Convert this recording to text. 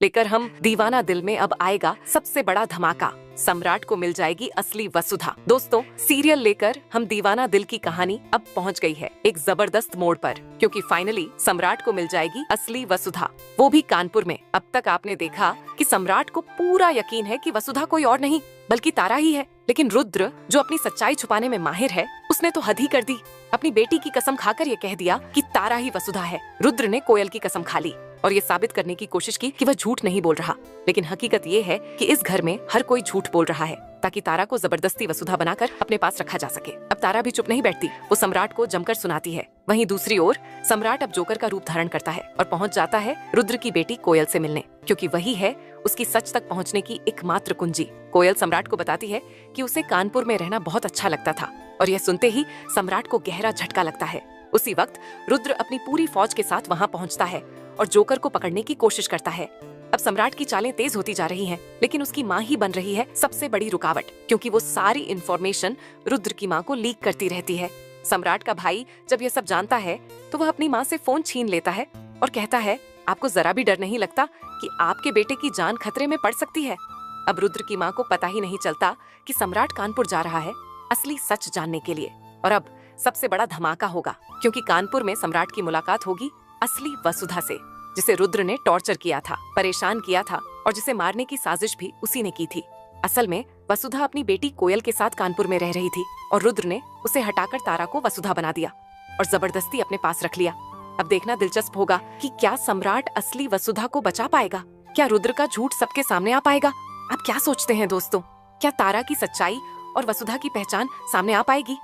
लेकर हम दीवाना दिल में अब आएगा सबसे बड़ा धमाका। सम्राट को मिल जाएगी असली वसुधा। दोस्तों, सीरियल लेकर हम दीवाना दिल की कहानी अब पहुंच गई है एक जबरदस्त मोड़ पर, क्योंकि फाइनली सम्राट को मिल जाएगी असली वसुधा, वो भी कानपुर में। अब तक आपने देखा कि सम्राट को पूरा यकीन है कि वसुधा कोई और नहीं बल्कि तारा ही है, लेकिन रुद्र जो अपनी सच्चाई छुपाने में माहिर है, उसने तो हद ही कर दी। अपनी बेटी की कसम खाकर ये कह दिया कि तारा ही वसुधा है। रुद्र ने कोयल की कसम खा ली और ये साबित करने की कोशिश की कि वह झूठ नहीं बोल रहा, लेकिन हकीकत ये है कि इस घर में हर कोई झूठ बोल रहा है ताकि तारा को जबरदस्ती वसुधा बनाकर अपने पास रखा जा सके। अब तारा भी चुप नहीं बैठती, वो सम्राट को जमकर सुनाती है। वहीं दूसरी ओर सम्राट अब जोकर का रूप धारण करता है और पहुंच जाता है रुद्र की बेटी कोयल से मिलने, क्योंकि वही है उसकी सच तक पहुंचने की एकमात्र कुंजी। कोयल सम्राट को बताती है कि उसे कानपुर में रहना बहुत अच्छा लगता था, और यह सुनते ही सम्राट को गहरा झटका लगता है। उसी वक्त रुद्र अपनी पूरी फौज के साथ वहां पहुंचता है और जोकर को पकड़ने की कोशिश करता है। अब सम्राट की चालें तेज होती जा रही हैं, लेकिन उसकी माँ ही बन रही है सबसे बड़ी रुकावट, क्योंकि वो सारी इन्फॉर्मेशन रुद्र की माँ को लीक करती रहती है। सम्राट का भाई जब ये सब जानता है तो वह अपनी माँ से फोन छीन लेता है और कहता है, आपको जरा भी डर नहीं लगता कि आपके बेटे की जान खतरे में पड़ सकती है? अब रुद्र की माँ को पता ही नहीं चलता कि सम्राट कानपुर जा रहा है असली सच जानने के लिए। और अब सबसे बड़ा धमाका होगा, क्योंकि कानपुर में सम्राट की मुलाकात होगी असली वसुधा से, जिसे रुद्र ने टॉर्चर किया था, परेशान किया था और जिसे मारने की साजिश भी उसी ने की थी। असल में वसुधा अपनी बेटी कोयल के साथ कानपुर में रह रही थी और रुद्र ने उसे हटाकर तारा को वसुधा बना दिया और जबरदस्ती अपने पास रख लिया। अब देखना दिलचस्प होगा कि क्या सम्राट असली वसुधा को बचा पाएगा? क्या रुद्र का झूठ सबके सामने आ पाएगा? आप क्या सोचते हैं दोस्तों? क्या तारा की सच्चाई और वसुधा की पहचान सामने आ पाएगी?